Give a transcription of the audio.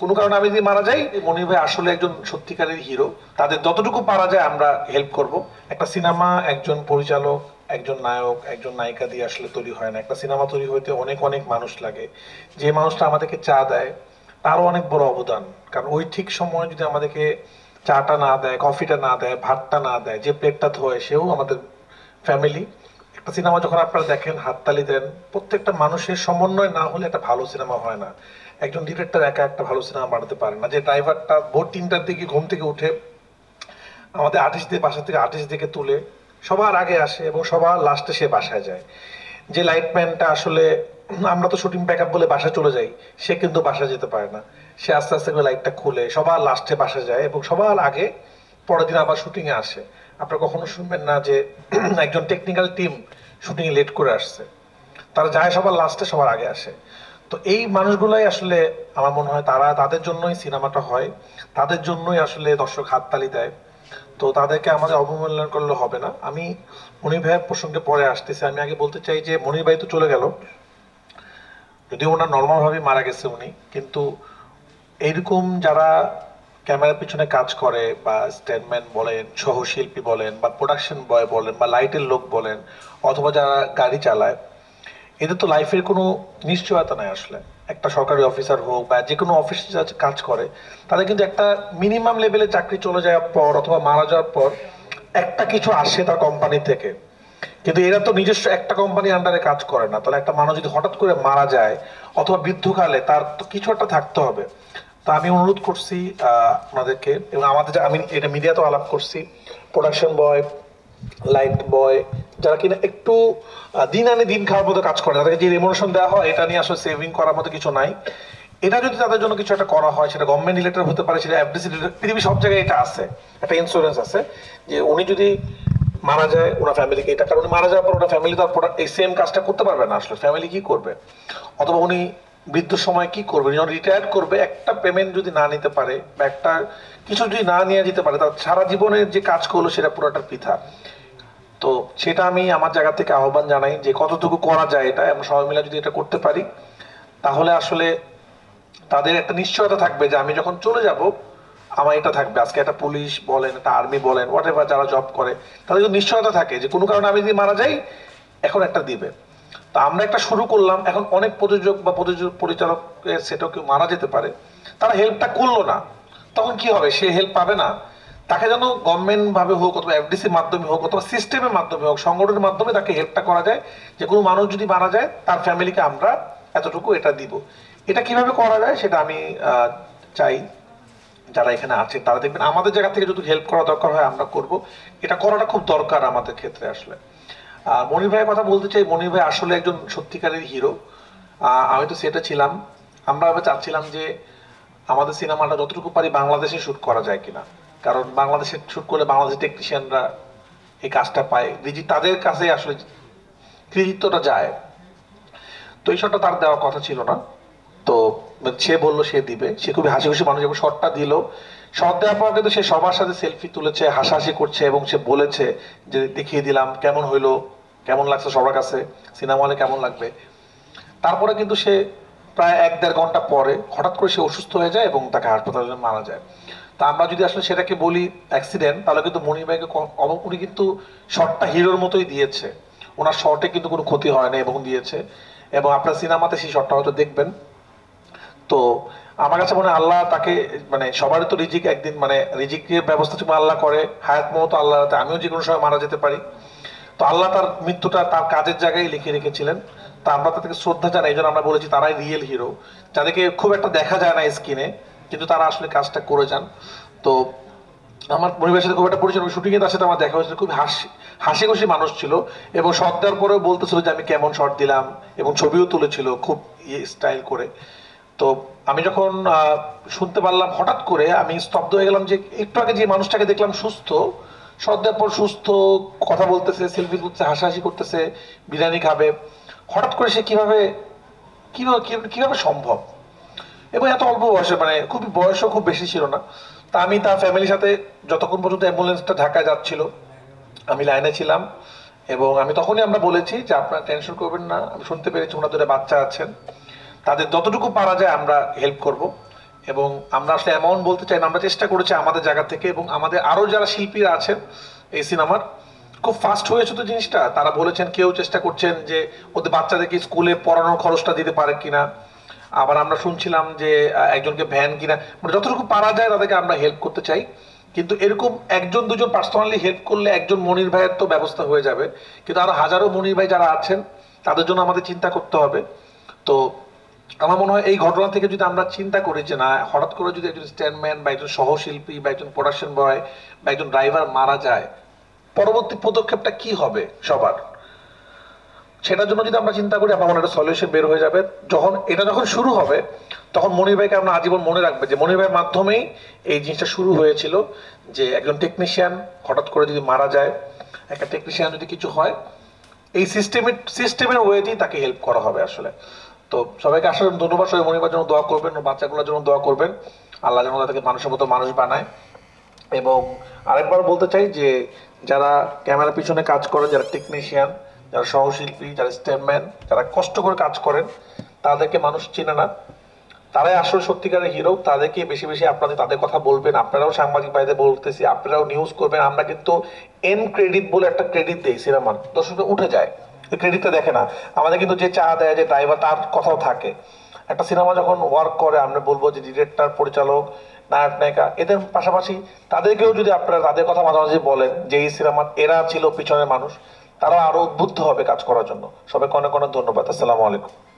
কোনো কারণে আমি যদি মারা যাই, মনির ভাই আসলে একজন সত্যিকারের হিরো। তাদের যতটুকু পারা যায় আমরা হেল্প করব। একটা সিনেমা একজন পরিচালক, একজন নায়ক, একজন নায়িকা দিয়ে আসলে তৈরি হয় না। একটা সিনেমা তৈরি হইতে অনেক অনেক মানুষ লাগে। যে মানুষটা আমাদেরকে চা দেয় তারও অনেক বড় অবদান। কারণ ওই ঠিক সময় যদি আমাদেরকে চাটা না দেয়, কফিটা না দেয়, ভাতটা না দেয়, যে প্লেটটা ধোয় সেও আমাদের ফ্যামিলি। একটা সিনেমা যখন আপনারা দেখেন, হাততালি দেন, প্রত্যেকটা মানুষের সমন্বয় না হলে একটা ভালো সিনেমা হয় না। একজন ডিরেক্টর একা একটা ভালো সিনেমা বানাতে পারে না। যে ড্রাইভারটা ভোর 3টার দিকে ঘুম থেকে উঠে আমাদের আর্টিস্টদের বাসা থেকে আর্টিস্টদেরকে তুলে সবার আগে আসে এবং সবার লাস্টে সে বাসায় যায়। যে লাইটম্যানটা আসলে, আমরা তো শুটিং প্যাক আপ বলে বাসায় চলে যাই, সে কিন্তু বাসায় যেতে পারে না। সে আস্তে আস্তে করে লাইটটা খুলে সবার লাস্টে বাসায় যায় এবং সবার আগে পরের দিন আবার শুটিং এ আসে। আপনারা কখনো শুনবেন না যে একজন টেকনিক্যাল টিম শুটিং এ লেট করে আসছে। তারা যায় সবার লাস্টে, সবার আগে আসে। তো এই মানুষগুলাই আসলে আমার মনে হয় তাদের জন্যই সিনেমাটা হয়, তাদের জন্যই আসলে দর্শক হাততালি দেয়। তো তাদেরকে আমাদের অবমূল্যায়ন করলে হবে না। আমি মনির ভাইয়ের প্রসঙ্গে পরে আসতেছি, আমি আগে বলতে চাই যে মনির ভাই তো চলে গেল, যদিও ওনার নর্মাল ভাবে মারা গেছে উনি, কিন্তু এইরকম যারা ক্যামেরার পিছনে কাজ করে বা স্ট্যান্ডম্যান বলেন, সহশিল্পী বলেন, বা প্রোডাকশন বয় বলেন, বা লাইটের লোক বলেন, অথবা যারা গাড়ি চালায়, এদের তো লাইফের কোনো নিশ্চয়তা নাই আসলে। একটা সরকারি অফিসার হোক বা যে কোনো অফিসে কাজ করে, তাদের কিন্তু একটা মিনিমাম লেভেলে চাকরি চলে যাওয়ার পর অথবা মারা যাওয়ার পর একটা কিছু আসে তার কোম্পানি থেকে। কিন্তু এরা তো নিজস্ব একটা কোম্পানির আন্ডারে কাজ করে না। তাহলে একটা মানুষ যদি হঠাৎ করে মারা যায় অথবা বৃদ্ধকালে, তার তো কিছু একটা থাকতে হবে। তা আমি অনুরোধ করছি আপনাদেরকে, এবং আমাদের আমি এটা মিডিয়াতেও আলাপ করছি, প্রোডাকশন বয়, লাইট বয়, যারা কিনা একটু দিন আনে দিন খাওয়ার মতো কাজ করে, তাদেরকে যে রেমুনেশন দেওয়া হয় এটা নিয়ে আসলে সেভিং করার মতো কিছু নাই। এটা যদি তাদের জন্য কিছু একটা করা হয়, সেটা গভর্নমেন্ট রিলেটেড হতে পারে, সেটা এফডিসি রিলেটেড, পৃথিবীর সব জায়গায় এটা আছে, একটা ইন্স্যুরেন্স আছে যে উনি যদি মারা যায় ওনার ফ্যামিলিকে এটা, কারণ উনি মারা যাওয়ার পর ওনার ফ্যামিলি তো এই সেম কাজটা করতে পারবে না আসলে, ফ্যামিলি কি করবে? অথবা উনি বৃদ্ধ সময় কি করবে, যখন রিটায়ার করবে, একটা পেমেন্ট যদি না নিতে পারে বা একটা কিছু যদি না নিয়ে যেতে পারে, তার সারা জীবনের যে কাজ করলো সেটা পুরোটা বৃথা। তো সেটা আমি আমার জায়গা থেকে আহ্বান জানাই যে কতটুকু করা যায় এটা, আমরা সবাই মিলে যদি এটা করতে পারি, তাহলে আসলে তাদের একটা নিশ্চয়তা থাকবে যে আমি যখন চলে যাব আমার এটা থাকবে। আজকে একটা পুলিশ বলেন, একটা আর্মি বলেন, হোয়াট এভার যারা জব করে, তাদের যদি নিশ্চয়তা থাকে যে কোনো কারণে আমি যদি মারা যাই এখন একটা দিবে। তো আমরা একটা শুরু করলাম, এখন অনেক প্রযোজক বা পরিচালকের সেটাও কেউ মারা যেতে পারে, তারা হেল্পটা করলো না, তখন কি হবে? সে হেল্প পাবে না। তাকে যেন গভর্নমেন্ট ভাবে হোক অথবা এফডিসির মাধ্যমে হোক অথবা সিস্টেমের মাধ্যমে হোক, সংগঠনের মাধ্যমে তাকে হেল্পটা করা যায়, যে কোনো মানুষ যদি মারা যায় তার ফ্যামিলিকে আমরা এতটুকু এটা দিব। এটা কিভাবে করা যায় সেটা আমি চাই যারা এখানে আছে তারা দেখবেন আমাদের জায়গা থেকে যদি হেল্প করা দরকার হয় আমরা করব। এটা করাটা খুব দরকার আমাদের ক্ষেত্রে আসলে। মনির ভাইয়ের কথা বলতে চাই, মনির ভাই আসলে একজন সত্যিকারের হিরো। আমি তো সেটা ছিলাম। আমরা এবার চাচ্ছিলাম যে আমাদের সিনেমাটা যতটুকু পারি বাংলাদেশে শুট করা যায় কিনা, কারণ বাংলাদেশে শুট করলে বাংলাদেশের টেকনিশিয়ানরা এই কাজটা পায়, তাদের কাছে আসলে কৃতিত্বটা যায়। তো এই শটটা তার দেওয়ার কথা ছিল না। তো সে বললো সে দিবে, সে খুবই হাসি খুশি মানুষ, এবং শটটা দিল। শট দেওয়ার পর কিন্তু সে সবার সাথে সেলফি তুলেছে, হাসাহাসি করছে, এবং সে বলেছে যে দেখিয়ে দিলাম কেমন হইলো, কেমন লাগছে সবার কাছে, সিনেমা হলে কেমন লাগবে। তারপরে কিন্তু সে প্রায় 1-1.5 ঘন্টা পরে হঠাৎ করে সে অসুস্থ হয়ে যায় এবং তাকে হাসপাতালে মারা যায়। তা আমরা যদি আসলে সেটাকে বলি অ্যাক্সিডেন্ট, তাহলে কিন্তু মনির ভাইকে উনি কিন্তু শটটা হিরোর মতোই দিয়েছে। ওনার শটে কিন্তু কোনো ক্ষতি হয় না এবং দিয়েছে, এবং আপনার সিনেমাতে সেই শটটা হয়তো দেখবেন। তো আমার কাছে মনে হয় আল্লাহ তাকে, মানে সবারই তো রিজিক একদিন, মানে রিজিকের ব্যবস্থা তুমি আল্লাহ করে, হায়াত মত আল্লাহ, আমিও যে কোনো সময় মারা যেতে পারি। তো আল্লাহ তার মৃত্যুটা তার কাজের জায়গায় লিখে রেখেছিলেন। তা আমরা তাদেরকে শ্রদ্ধা জানাই, এই জন্য আমরা বলেছি তারাই রিয়েল হিরো, যাদেরকে খুব একটা দেখা যায় না স্ক্রিনে, কিন্তু তারা আসলে কাজটা করে যান। তো আমার পরিবারের সাথে খুব একটা পরিচয়, শুটিং এ তার সাথে আমার দেখা হয়েছিল, খুব হাসি খুশি মানুষ ছিল, এবং শট দেওয়ার পরেও বলতেছিল যে আমি কেমন শট দিলাম, এবং ছবিও তুলেছিল খুব স্টাইল করে। তো আমি যখন শুনতে পারলাম, হঠাৎ করে আমি স্তব্ধ হয়ে গেলাম যে একটু আগে যে মানুষটাকে দেখলাম সুস্থ, সদ্যার পর সুস্থ, কথা বলতেছে, সেলফি তুলছে, হাসাহাসি করতেছে, বিরিয়ানি খাবে, হঠাৎ করে সে কিভাবে কিভাবে কিভাবে সম্ভব? এবং এত অল্প বয়সে, মানে খুবই বয়সও খুব বেশি ছিল না। তা আমি তার ফ্যামিলির সাথে যতক্ষণ পর্যন্ত অ্যাম্বুলেন্সটা ঢাকায় যাচ্ছিল আমি লাইনে ছিলাম, এবং আমি তখনই আমরা বলেছি যে আপনারা টেনশন করবেন না, আমি শুনতে পেরেছি ওনাদের বাচ্চা আছেন, তাদের যতটুকু পারা যায় আমরা হেল্প করব। এবং আমরা আসলে অ্যামাউন্ট বলতে চাই না, আমরা চেষ্টা করেছি আমাদের জায়গা থেকে, এবং আমাদের আরো যারা শিল্পীরা আছেন এই সিনেমার, খুব ফাস্ট হয়েছে তো জিনিসটা। তারা বলেছেন, কেউ চেষ্টা করছেন যে ওদের বাচ্চাদেরকে স্কুলে পড়ানোর খরচটা দিতে পারে কিনা। আবার আমরা শুনছিলাম যে একজনকে ভ্যান কিনা, মানে যতটুকু পারা যায় তাদেরকে আমরা হেল্প করতে চাই। কিন্তু এরকম একজন দুজন পার্সোনালি হেল্প করলে একজন মনির ভাইয়ের তো ব্যবস্থা হয়ে যাবে, কিন্তু আরো হাজারো মনির ভাই যারা আছেন তাদের জন্য আমাদের চিন্তা করতে হবে। তো আমার মনে হয় এই ঘটনা থেকে যদি আমরা চিন্তা করি যে না, হঠাৎ করে যদি একজন স্ট্যান্ডম্যান বা একজন সহশিল্পী বা একজন প্রোডাকশন বয় বা একজন ড্রাইভার মারা যায়, পরবর্তী পদক্ষেপটা কি হবে সবার, সেটার জন্য যদি আমরা চিন্তা করি, আমার মনে হয় একটা সলিউশন বের হয়ে যাবে। যখন শুরু হবে, তখন মনির ভাইকে আমরা আজীবন মনে রাখবে যে মনির ভাইয়ের মাধ্যমেই এই জিনিসটা শুরু হয়েছিল। যে একজন টেকনিশিয়ান হঠাৎ করে যদি মারা যায়, একটা টেকনিশিয়ান যদি কিছু হয়, এই সিস্টেমের ওয়েতেই তাকে হেল্প করা হবে আসলে। তো সবাইকে আসলে ধন্যবাদ। সবাই মনির ভাইয়ের জন্য দোয়া করবেন, ও বাচ্চাগুলোর জন্য দোয়া করবেন, আল্লাহ যেন তাদেরকে মানুষের মতো মানুষ বানায়। এবং আরেকবার বলতে চাই যে যারা ক্যামেরার পিছনে কাজ করেন, যারা টেকনিশিয়ান, যারা সহশিল্পী, যারা স্ট্যান্ডম্যান, যারা কষ্ট করে কাজ করেন, তাদেরকে মানুষ চিনে না, তারাই আসলে সত্যিকারের হিরো। তাদেরকে বেশি বেশি আপনাদের তাদের কথা বলবেন, আপনারাও সাংবাদিক ভাইদের বলতেছি, আপনারাও নিউজ করবেন। আমরা কিন্তু এন ক্রেডিট বলে একটা ক্রেডিট দিই সিনেমার, দর্শকরা উঠে যায়, ওই ক্রেডিটটা দেখে না। আমাদের কিন্তু যে চা দেয়, যে ড্রাইভার, তার কথাও থাকে। একটা সিনেমা যখন ওয়ার্ক করে, আমরা বলবো যে ডিরেক্টর, পরিচালক, নায়ক নায়িকা, এদের পাশাপাশি তাদেরকেও যদি আপনারা তাদের কথা মাঝে মাঝে বলেন যে এই সিনেমার এরা ছিল পিছনের মানুষ, তারা আরো উদ্বুদ্ধ হবে কাজ করার জন্য। সবাইকে অনেক অনেক ধন্যবাদ। আসসালামু আলাইকুম।